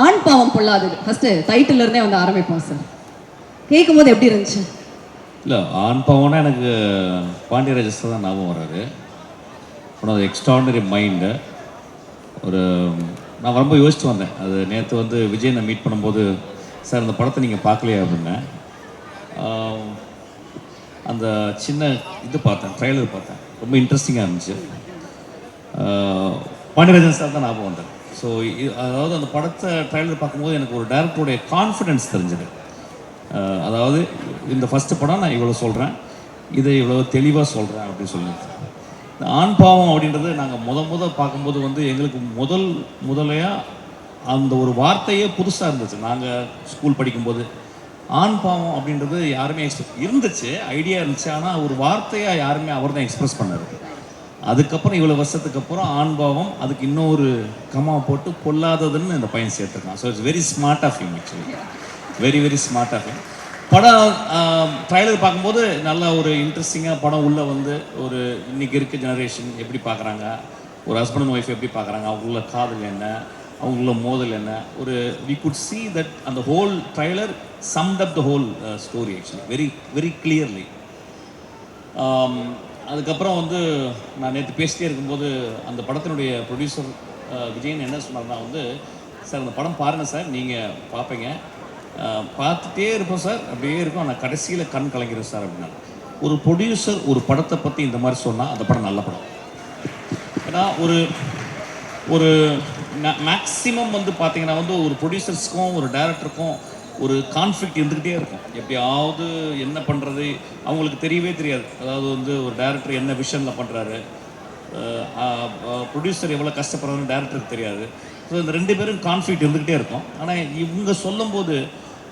ஆண் பாவம் பொல்லாதது ஃபர்ஸ்ட் டைட்டில் இருந்தே வந்து ஆரம்பிப்போம் சார். கேட்கும் போது எப்படி இருந்துச்சு? இல்லை, ஆண் பாவம்னா எனக்கு பாண்டியராஜஸ் தான் ஞாபகம் வர்றாரு. One extraordinary mind. ஒரு நான் ரொம்ப யோசிச்சு வந்தேன். அது நேற்று வந்து விஜயனை மீட் பண்ணும்போது, சார் அந்த படத்தை நீங்கள் பார்க்கலையா அப்படின்னேன். அந்த சின்ன இது பார்த்தேன், ட்ரைலர் பார்த்தேன், ரொம்ப இன்ட்ரெஸ்டிங்காக இருந்துச்சு. பாண்டியராஜன் சார் தான் ஞாபகம் வந்தேன். ஸோ அதாவது அந்த படத்தை ட்ரைலர் பார்க்கும்போது எனக்கு ஒரு டேரக்டருடைய கான்ஃபிடென்ஸ் தெரிஞ்சது. அதாவது இந்த ஃபஸ்ட்டு படம் நான் இவ்வளோ சொல்கிறேன், இதை இவ்வளோ தெளிவாக சொல்கிறேன் அப்படின்னு சொல்லிட்டு. இந்த ஆண் பாவம் அப்படின்றது நாங்கள் பார்க்கும்போது வந்து எங்களுக்கு முதலையாக அந்த ஒரு வார்த்தையே புதுசாக இருந்துச்சு. நாங்கள் ஸ்கூல் படிக்கும்போது ஆண் பாவம் அப்படின்றது யாருமே இருந்துச்சு, ஐடியா இருந்துச்சு. ஆனால் ஒரு வார்த்தையாக யாருமே அவர் தான் எக்ஸ்பிரஸ் பண்ணார். அதுக்கப்புறம் இவ்வளோ வருஷத்துக்கு அப்புறம் ஆண் பாவம், அதுக்கு இன்னொரு கமா போட்டு பொல்லாததுன்னு இந்த பையன் சேர்த்துருக்கான். So it's very smart of him, actually very very smart of him. படம் ட்ரைலர் பார்க்கும்போது நல்ல ஒரு இன்ட்ரெஸ்டிங்காக படம் உள்ளே வந்து ஒரு இன்றைக்கி இருக்க ஜெனரேஷன் எப்படி பார்க்குறாங்க, ஒரு ஹஸ்பண்ட் அண்ட் ஒய்ஃப் எப்படி பார்க்குறாங்க, அவங்களுள்ள காதல் என்ன, அவங்கள மோதல் என்ன, ஒரு வி குட் சி தட் அந்த whole trailer summed up the whole story actually very very clearly. அதுக்கப்புறம் வந்து நான் நேற்று பேசிட்டே இருக்கும்போது அந்த படத்தினுடைய ப்ரொடியூசர் விஜயன் என்ன சொன்னார்னா வந்து, சார் அந்த படம் பாருங்கள் சார், நீங்கள் பார்ப்பீங்க, பார்த்துட்டே இருப்போம் சார், அப்படியே இருக்கும், ஆனால் கடைசியில் கண் கலங்கிறேன் சார் அப்படின்னா. ஒரு ப்ரொடியூசர் ஒரு படத்தை பற்றி இந்த மாதிரி சொன்னால் அந்த படம் நல்ல படம். ஏன்னா ஒரு மேக்ஸிமம் வந்து பார்த்தீங்கன்னா வந்து ஒரு ப்ரொடியூசர்ஸ்க்கும் ஒரு டைரக்டருக்கும் ஒரு கான்ஃப்ளிக்ட் இருந்துக்கிட்டே இருக்கும். எப்படியாவது என்ன பண்ணுறது அவங்களுக்கு தெரியவே தெரியாது. அதாவது வந்து ஒரு டைரக்டர் என்ன விஷனில் பண்ணுறாரு, ப்ரொடியூசர் எவ்வளோ கஷ்டப்படுறாருன்னு டைரக்டருக்கு தெரியாது. ஸோ இந்த ரெண்டு பேரும் கான்ஃப்ளிக்ட் இருந்துக்கிட்டே இருக்கும். ஆனால் இவங்க சொல்லும்போது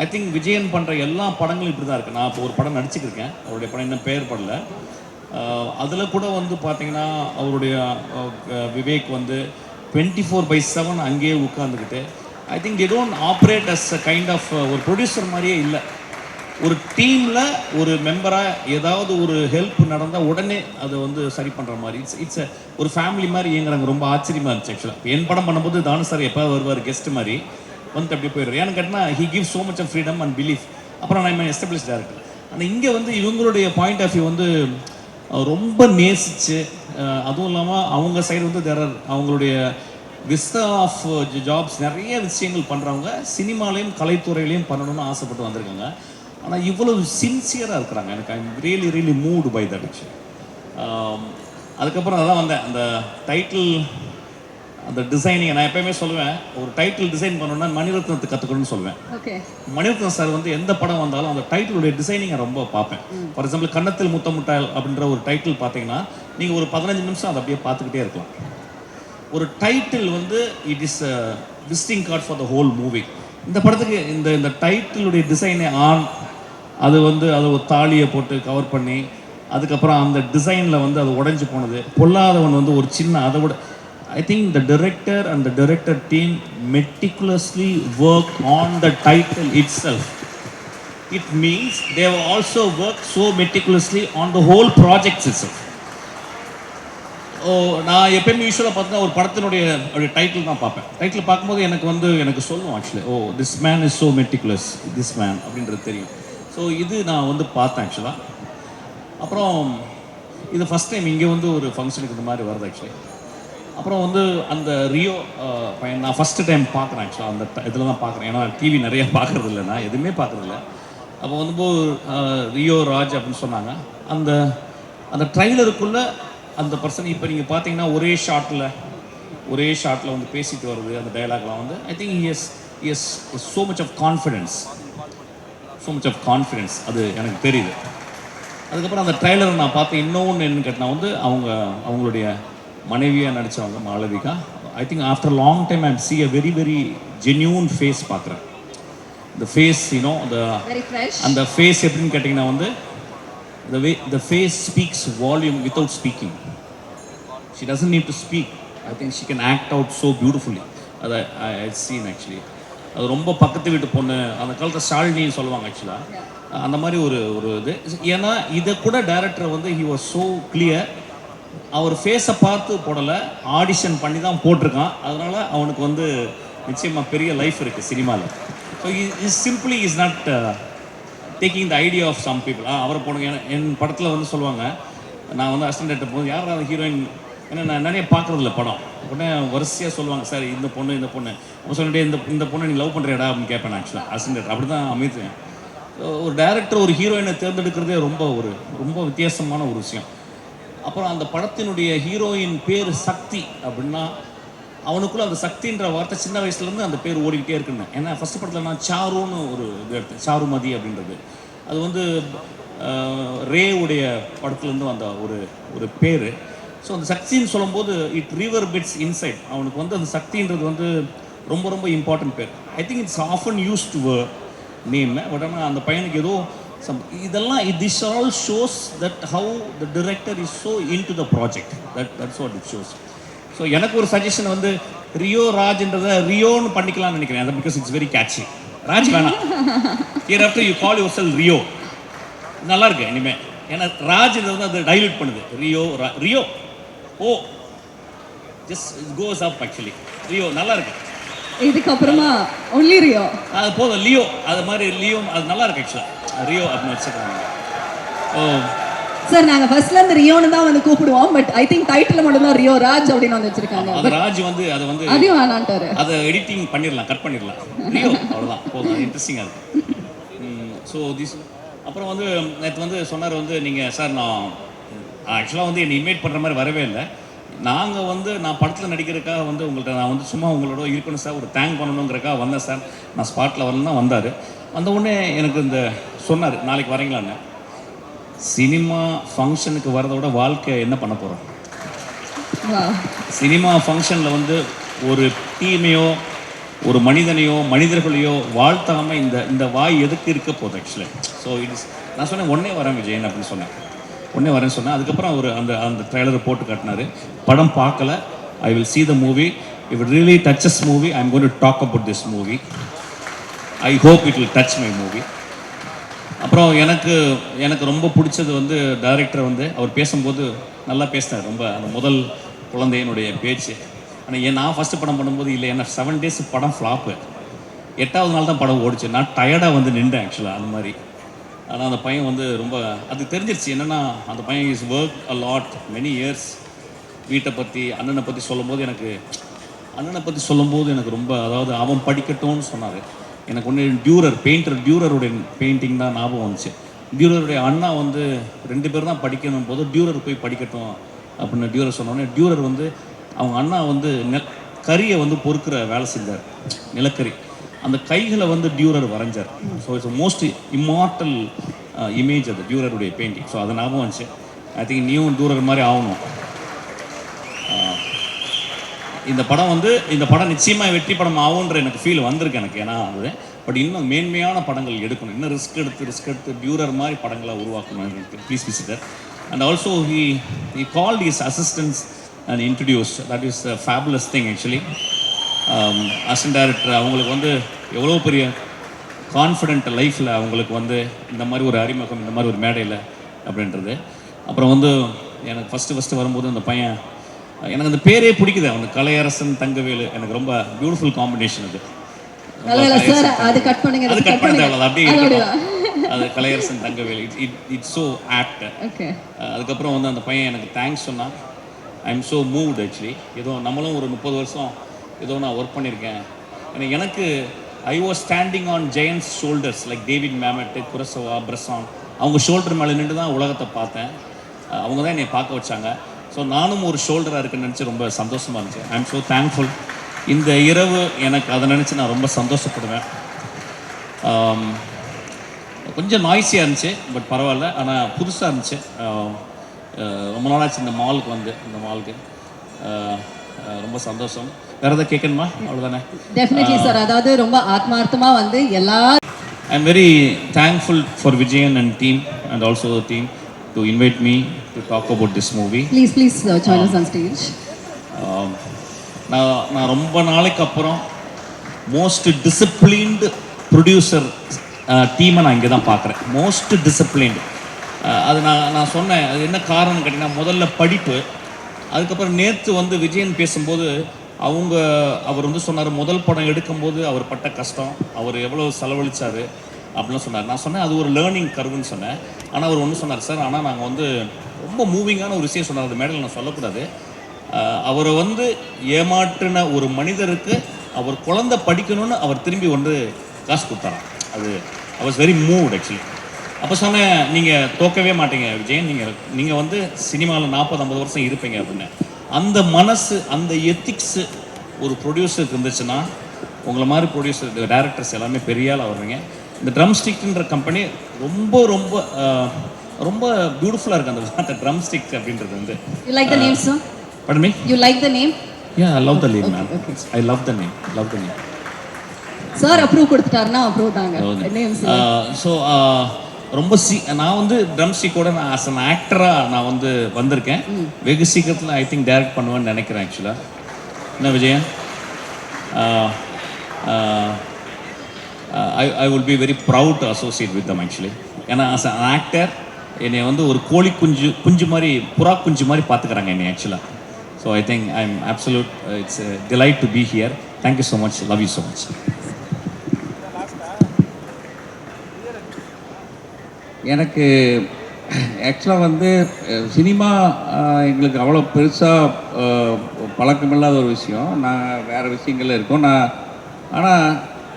ஐ திங்க் விஜயன் பண்ணுற எல்லா படங்களும் இப்படி தான் இருக்குது. நான் இப்போ ஒரு படம் நடிச்சுக்கிருக்கேன், அவருடைய படம் இன்னும் பெயர் படல. அதில் கூட வந்து பார்த்திங்கன்னா அவருடைய விவேக் வந்து 24/7 அங்கேயே உட்காந்துக்கிட்டு, I think they don't operate as a kind of ஒரு ப்ரொடியூசர் மாதிரியே இல்லை. ஒரு டீமில் ஒரு மெம்பராக ஏதாவது ஒரு ஹெல்ப் நடந்தால் உடனே அதை வந்து சரி பண்ணுற மாதிரி இட்ஸ் ஒரு ஃபேமிலி மாதிரி இயங்குறாங்க. ரொம்ப ஆச்சரியமாக இருந்துச்சு ஆக்சுவலாக. என் படம் பண்ணும்போது தானு சார் எப்போ வருவார் கெஸ்ட் மாதிரி வந்து அப்படியே போயிடுவார். ஏன்னு கேட்டால் he give so much of freedom and belief. அப்புறம் நான் எஸ்டாப்ளிஷ் டேரக்டர். ஆனால் இங்கே வந்து இவங்களுடைய பாயிண்ட் ஆஃப் வியூ வந்து ரொம்ப நேசிச்சு, அதுவும் இல்லாமல் அவங்க சைடு வந்து அவங்களுடைய விஸ்தா ஆஃப் ஜாப்ஸ் நிறைய விஷயங்கள் பண்ணுறவங்க சினிமாலையும் கலைத்துறையிலையும் பண்ணணும்னு ஆசைப்பட்டு வந்திருக்காங்க. ஆனால் இவ்வளவு சின்சியராக இருக்கிறாங்க. எனக்கு I'm really really moved by that actually. அதுக்கப்புறம் அதான் வந்தேன், அந்த டைட்டில் அந்த டிசைனிங் நான் எப்பயுமே சொல்லுவேன், ஒரு டைட்டில் டிசைன் பண்ணணும்னா மணிரத்னத்தை கற்றுக்கணும்னு சொல்லுவேன். மணிரத்னம் சார் வந்து எந்த படம் வந்தாலும் அந்த டைட்டிலுடைய டிசைனிங்கை ரொம்ப பார்ப்பேன். ஃபார் எக்ஸாம்பிள் கன்னத்தில் முத்தமுட்டால் அப்படின்ற ஒரு டைட்டில் பார்த்தீங்கன்னா நீங்கள் ஒரு 15 நிமிஷம் அதை அப்படியே பார்த்துக்கிட்டே இருக்கலாம். ஒரு டைட்டில் வந்து it is a visiting card for the whole movie. இந்த படத்துக்கு இந்த டைட்டிலுடைய டிசைனை அது வந்து அதை ஒரு தாலியை போட்டு கவர் பண்ணி, அதுக்கப்புறம் அந்த டிசைனில் வந்து அது உடைஞ்சு போனது, பொல்லாதவன் வந்து ஒரு சின்ன அதை விட I think the director and the director team meticulously worked on the title itself. It means they have also worked so meticulously on the whole project itself. நான் எப்பயுமே யூஸ்வலாக பார்த்தீங்கன்னா ஒரு படத்தினுடைய டைட்டில் தான் பார்ப்பேன். டைட்டில் பார்க்கும்போது எனக்கு சொல்லுவோம் actually, oh this man is so meticulous, this man அப்படின்றது தெரியும். ஸோ இது நான் வந்து பார்த்தேன் ஆக்சுவலாக. அப்புறம் இது ஃபஸ்ட் டைம் இங்கே வந்து ஒரு ஃபங்க்ஷனுக்கு இந்த மாதிரி வருது ஆக்சுவலி. அப்புறம் வந்து அந்த ரியோ பையன் நான் ஃபஸ்ட்டு டைம் பார்க்குறேன் ஆக்சுவலாக. அந்த இதில் தான் பார்க்குறேன், ஏன்னா டிவி நிறையா பார்க்குறது இல்லை, நான் எதுவுமே பார்க்குறதில்ல. அப்போ வந்து ரியோ ராஜ் அப்படின்னு சொன்னாங்க. அந்த ட்ரைலருக்குள்ளே அந்த பர்சன் இப்போ நீங்கள் பார்த்தீங்கன்னா ஒரே ஷாட்டில் வந்து பேசிட்டு வருது. அந்த டைலாக்லாம் வந்து I think is so much of confidence அது எனக்கு தெரியுது. அதுக்கப்புறம் அந்த ட்ரைலரை நான் பார்த்தேன். இன்னொன்று என்னன்னு கேட்டால் வந்து அவங்களுடைய மனைவியாக நடித்தவங்க Malavika. I think after long time I see a very very genuine face பார்க்குறேன். இந்த ஃபேஸ் அந்த ஃபேஸ் எப்படின்னு கேட்டிங்கன்னா வந்து the face speaks volume without speaking. She doesn't need to speak. I think she can act out so beautifully. I've seen actually. அது ரொம்ப பக்கத்து வீட்டு பொண்ணு, அந்த காலத்தில் ஷாலினின்னு சொல்லுவாங்க ஆக்சுவலாக. அந்த மாதிரி ஒரு இது. ஏன்னா இதை கூட டைரக்டர் வந்து he was so clear. அவர் ஃபேஸை பார்த்து போடலை, ஆடிஷன் பண்ணி தான் போட்டிருக்கான். அதனால் அவனுக்கு வந்து நிச்சயமாக பெரிய லைஃப் இருக்குது சினிமாவில். So is simply is not taking the idea of some people. அவரை போனோம் என் படத்தில் வந்து சொல்லுவாங்க, நான் வந்து அசிஸ்டன்ட் டேரக்டர் போது யார் அந்த ஹீரோயின், ஏன்னா நான் நிறைய பார்க்குறதில்ல படம். உடனே வரிசையாக சொல்லுவாங்க, சார் இந்த பொண்ணு அப்போ சொல்லிட்டு இந்த பொண்ணை நீ லவ் பண்ணுறியாடா அப்படின்னு கேட்பேன். ஆக்சுவலாக அசிஸ்டன்ட் டேரக்டர் அப்படி தான் அமைத்துவேன். ஒரு டைரக்டர் ஒரு ஹீரோயினை தேர்ந்தெடுக்கிறதே ரொம்ப வித்தியாசமான ஒரு விஷயம். அப்புறம் அந்த படத்தினுடைய ஹீரோயின் பேர் சக்தி அப்படின்னா அவனுக்குள்ளே அந்த சக்தின்ற வார்த்தை சின்ன வயசுலேருந்து அந்த பேர் ஓடிக்கிட்டே இருக்குன்னு. ஏன்னா ஃபஸ்ட் படத்தில் நான் சாருன்னு ஒரு இது எடுத்தேன், சாருமதி அப்படின்றது. அது வந்து ரேவுடைய படத்துலேருந்து வந்த ஒரு பேர். ஸோ அந்த சக்தின்னு சொல்லும்போது இட் ரிவர் பிட்ஸ் இன்சைட். அவனுக்கு வந்து அந்த சக்தின்றது வந்து ரொம்ப இம்பார்ட்டன்ட் பேர். I think it's often use to name. But ஆனால் அந்த பையனுக்கு ஏதோ இதெல்லாம் this all shows that how the director is so into the project. That's what it shows. So எனக்கு ஒரு சஜஷன் வந்து ரியோ ராஜ்ன்றதை ரியோன்னு பண்ணிக்கலாம்னு நினைக்கிறேன். அது because it's very catchy. Raj வேணாம், hereafter you call yourself Rio. நல்லா இருக்கு இனிமேல். ஏன்னா ராஜ்ன்றது வந்து அதை டைல்யூட் பண்ணுது. Rio oh just goes up. Actually Rio நல்லா இருக்கு. இதுக்கப்புறமா ஒன்லி ரியோ அது போதும். லியோ அது மாதிரி லியோ அது நல்லா இருக்கு. ஆக்சுவலாக ரியோ அப்படின்னு வச்சுருக்காங்க. ஓ சார், நாங்க ஃபர்ஸ்ட்ல இருந்து ரியோன்னு தான் வந்து கூப்பிடுவோம். பட் ஐ திங்க் டைட்டில் மட்டும் தான் ரியோ ராஜ் அப்படின்னு வந்து வச்சிருக்காங்க. அது ராஜ் வந்து அதையும் வேணான்ட்டாரு. அதை எடிட்டிங் பண்ணிடலாம், கட் பண்ணிடலாம். ரியோ அவ்வளோதான் போதும். இன்ட்ரெஸ்டிங்காக இருக்கு. ஸோ திஸ் அப்புறம் வந்து நேற்று வந்து சொன்னார் வந்து, நீங்கள் சார் நான் ஆக்சுவலாக வந்து என்னை இன்வைட் பண்ணுற மாதிரி வரவே இல்லை. நாங்கள் வந்து நான் படத்தில் நடிக்கிறதுக்காக வந்து உங்கள்கிட்ட நான் வந்து சும்மா உங்களோட இருக்கணும் சார், ஒரு தேங்க் பண்ணணுங்கிறக்காக வந்தேன் சார். நான் ஸ்பாட்டில் வரலாம் வந்தார். வந்த உடனே எனக்கு இந்த சொன்னார், நாளைக்கு வரீங்களான்னு. சினிமா ஃபங்க்ஷனுக்கு வரதை விட வாழ்க்கை என்ன பண்ண போகிறோம்? சினிமா ஃபங்க்ஷனில் வந்து ஒரு டீமையோ ஒரு மனிதர்களையோ வாழ்த்தாமல் இந்த வாய் எதுக்கு இருக்க போகுது ஆக்சுவலாக. ஸோ நான் சொன்னேன் உடனே வரேன் விஜயன் அப்படின்னு சொன்னேன். உடனே வரேன்னு சொன்னேன். அதுக்கப்புறம் அவர் அந்த ட்ரெய்லரை போட்டு காட்டினார். படம் பார்க்கல. I will see the movie. If it really touches movie, I am going to talk about this movie. I hope it will touch my movie. அப்புறம் எனக்கு ரொம்ப பிடிச்சது வந்து டைரக்டர் வந்து அவர் பேசும்போது நல்லா பேசினார். ரொம்ப அந்த முதல் குழந்தையினுடைய பேச்சு. ஆனால் நான் ஃபஸ்ட்டு படம் பண்ணும்போது இல்லை, என்ன 7 days படம் ஃப்ளாப்பு. 8வது நாள் தான் படம் ஓடிச்சு. நான் டயர்டாக வந்து நின்றேன் ஆக்சுவலாக அந்த மாதிரி. ஆனால் அந்த பையன் வந்து ரொம்ப அது தெரிஞ்சிருச்சு. என்னென்னா அந்த பையன் is work a lot many years. வீட்டை பற்றி அண்ணனை பற்றி சொல்லும்போது எனக்கு ரொம்ப, அதாவது அவன் படிக்கட்டும்னு சொன்னார். எனக்கு ஒன்று பெயிண்டர் டியூரருடைய பெயிண்டிங் தான் ஞாபகம் வந்துச்சு. டியூரருடைய அண்ணா வந்து 2 பேர் தான் படிக்கணும் போது டியூரர் போய் படிக்கட்டும் அப்படின்னு டியூரர் சொன்னோடனே, டியூரர் வந்து அவங்க அண்ணா வந்து கறியை வந்து பொறுக்கிற வேலை செஞ்சார், நிலக்கரி. அந்த கைகளை வந்து டியூரர் வரைஞ்சார். So it's most immortal image அது டியூரருடைய பெயிண்டிங். ஸோ அது ஞாபகம் வந்துச்சு. ஐ திங்க் நியூ டியூரர் மாதிரி ஆகணும். இந்த படம் நிச்சயமாக வெற்றி படம் ஆகுன்ற எனக்கு ஃபீல் வந்திருக்கு எனக்கு. ஏன்னா அது பட் இன்னும் மேன்மையான படங்கள் எடுக்கணும், இன்னும் ரிஸ்க் எடுத்து டியூரர் மாதிரி படங்களை உருவாக்கணும். Please visitor. And also he called his assistance and introduce. That is a fabulous thing actually. Assistant director அவங்களுக்கு வந்து எவ்வளோ பெரிய கான்ஃபிடென்ட் லைஃப்பில் அவங்களுக்கு வந்து இந்த மாதிரி ஒரு அறிமுகம், இந்த மாதிரி ஒரு மேடையில் அப்படின்றது. அப்புறம் வந்து எனக்கு ஃபஸ்ட்டு வரும்போது அந்த பையன், எனக்கு அந்த பேரே பிடிக்குது அவனுக்கு, கலையரசன் தங்கவேலு. எனக்கு ரொம்ப பியூட்டிஃபுல் காம்பினேஷன் அது. அது கட் பண்ணுங்க, அப்படியே இருக்கட்டும். அது Kalaiyarasan Thangavelu. It's so apt. அதுக்கப்புறம் வந்து அந்த பையன் எனக்கு தேங்க்ஸ் சொன்னான். I am so moved actually. ஏதோ நம்மளும் ஒரு 30 வருஷம் ஏதோ நான் ஒர்க் பண்ணியிருக்கேன். எனக்கு I was standing on giants shoulders like David Mamet, Kurosawa, Bresson. அவங்க ஷோல்டர் மேலே நின்று தான் உலகத்தை பார்த்தேன். அவங்க தான் என்னை பார்க்க வச்சாங்க. ஸோ நானும் ஒரு ஷோல்டராக இருக்குன்னு நினச்சி ரொம்ப சந்தோஷமாக இருந்துச்சு. ஐ எம் ஸோ தேங்க்ஃபுல். இந்த இரவு எனக்கு அதை நினச்சி நான் ரொம்ப சந்தோஷப்படுவேன். கொஞ்சம் நாய்ஸியாக இருந்துச்சு, பட் பரவாயில்ல. ஆனால் புதுசாக இருந்துச்சு. ரொம்ப நாளாச்சு இந்த மாலுக்கு ரொம்ப சந்தோஷம். வேறு எதாவது கேட்கணுமா? அவ்வளோதானே. Definitely sir. அதாவது ரொம்ப ஆத்மார்த்தமாக வந்து I am very thankful for Vijayan and team and also the team to invite me to talk about this movie. Please join us on stage. நான் ரொம்ப நாளைக்கு அப்புறம் மோஸ்ட் டிசிப்ளின்டு ப்ரொடியூசர் டீமை நான் இங்கே தான் பார்க்குறேன். Most disciplined. அது நான் சொன்னேன். அது என்ன காரணம்னு கேட்டிங்கன்னா, முதல்ல படிப்பு. அதுக்கப்புறம் நேற்று வந்து விஜயன் பேசும்போது அவர் வந்து சொன்னார் முதல் படம் எடுக்கும்போது அவர் பட்ட கஷ்டம், அவர் எவ்வளோ செலவழிச்சார் அப்படிலாம் சொன்னார். நான் சொன்னேன் அது ஒரு லேர்னிங் கர்வுன்னு சொன்னேன். ஆனால் அவர் ஒன்று சொன்னார், சார் ஆனால் நாங்கள் வந்து ரொம்ப மூவிங்கான ஒரு விஷயம் சொன்னார், அது மேடையில் நான் சொல்லக்கூடாது. அவரை வந்து ஏமாற்றின ஒரு மனிதருக்கு அவர் குழந்தை படிக்கணும்னு அவர் திரும்பி வந்து காசு கொடுத்தாராம். அது I was very moved actually. அப்போ சொன்னேன், நீங்கள் தோக்கவே மாட்டீங்க விஜயன், நீங்கள் வந்து சினிமாவில் 40-50 வருஷம் இருப்பீங்க அப்படின்னு. அந்த மனசு, அந்த எத்திக்ஸு ஒரு ப்ரொடியூசருக்கு இருந்துச்சுன்னா உங்களை மாதிரி ப்ரொடியூசர் டைரக்டர்ஸ் எல்லாமே பெரிய ஆளாக வருவீங்க. இந்த ட்ரம் ஸ்டிக்ன்ற கம்பெனி ரொம்ப ரொம்ப ரொம்ப பியூட்டிஃபுல்லாக இருக்குது. அந்த வார்த்தை ட்ரம் ஸ்டிக் அப்படின்றது வந்து. You like the name, sir? Pardon me? You like the name? Yeah, I love the name, man. I love the name. Sir approve கொடுத்துட்டாருன்னா approve தாங்க. Name sir. ஸோ ரொம்ப நான் வந்து ட்ரம் ஸ்டிக்கோட நான் ஆஸ் அன் ஆக்டராக நான் வந்து வந்திருக்கேன். வெகு சீக்கிரத்தில் ஐ திங்க் டைரக்ட் பண்ணுவேன்னு நினைக்கிறேன் ஆக்சுவலாக. என்ன Vijayan? I will be very proud to associate with them actually. ஏன்னா as an actor என்னை வந்து ஒரு கோழி குஞ்சு மாதிரி, புறா குஞ்சு மாதிரி பார்த்துக்கிறாங்க என்னை ஆக்சுவலாக. So I think I am absolute, it's delight to be here. Thank you so much, love you so much. எனக்கு ஆக்சுவலாக வந்து சினிமா எங்களுக்கு அவ்வளோ பெருசாக பழக்கமில்லாத ஒரு விஷயம். நான் வேறு விஷயங்கள்ல இருக்கோம். ஆனால்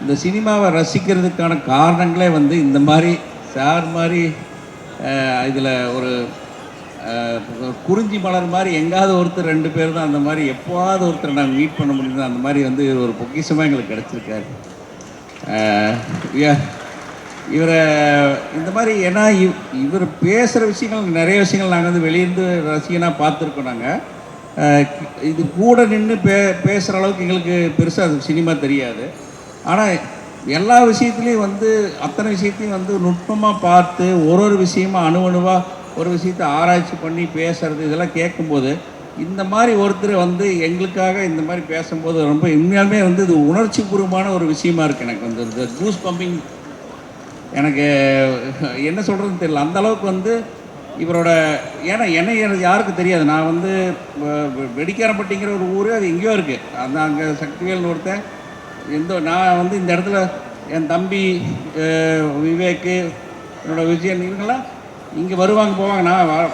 இந்த சினிமாவை ரசிக்கிறதுக்கான காரணங்களே வந்து இந்த மாதிரி சார் மாதிரி இதில் ஒரு குறிஞ்சி மலர் மாதிரி எங்காவது ஒருத்தர் 2 பேர் தான் அந்த மாதிரி எப்போவாவது ஒருத்தர் நாங்கள் மீட் பண்ண முடியுது. அந்த மாதிரி வந்து ஒரு பொக்கிஷமாக எங்களுக்கு கிடச்சிருக்காரு இவரை. இந்த மாதிரி ஏன்னா இவர் பேசுகிற விஷயங்கள், நிறைய விஷயங்கள் நாங்கள் வந்து வெளியிருந்து ரசிகனாக பார்த்துருக்கோம். நாங்கள் இது கூட நின்று பேசுகிற அளவுக்கு எங்களுக்கு பெருசாக அது சினிமா தெரியாது. ஆனால் எல்லா விஷயத்துலேயும் வந்து அத்தனை விஷயத்தையும் வந்து நுட்பமாக பார்த்து ஒரு விஷயமா அணுவாக ஒரு விஷயத்தை ஆராய்ச்சி பண்ணி பேசுகிறது, இதெல்லாம் கேட்கும்போது இந்த மாதிரி ஒருத்தர் வந்து எங்களுக்காக இந்த மாதிரி பேசும்போது ரொம்ப உண்மையாலுமே வந்து இது உணர்ச்சி பூர்வமான ஒரு விஷயமா இருக்குது. எனக்கு வந்து இந்த கூஸ் பம்பிங், எனக்கு என்ன சொல்கிறதுன்னு தெரியல. அந்த அளவுக்கு வந்து இவரோட, ஏன்னா என்னை யாருக்கும் தெரியாது. நான் வந்து வெடிக்காரப்பட்டிங்கிற ஒரு ஊர், அது எங்கேயோ இருக்குது. அந்த அங்கே சக்திவேல்னு ஒருத்தன் நான் வந்து இந்த இடத்துல என் தம்பி விவேக்கு, என்னோடய விஜயன், இவங்கெல்லாம் இங்கே வருவாங்க போவாங்க. நான்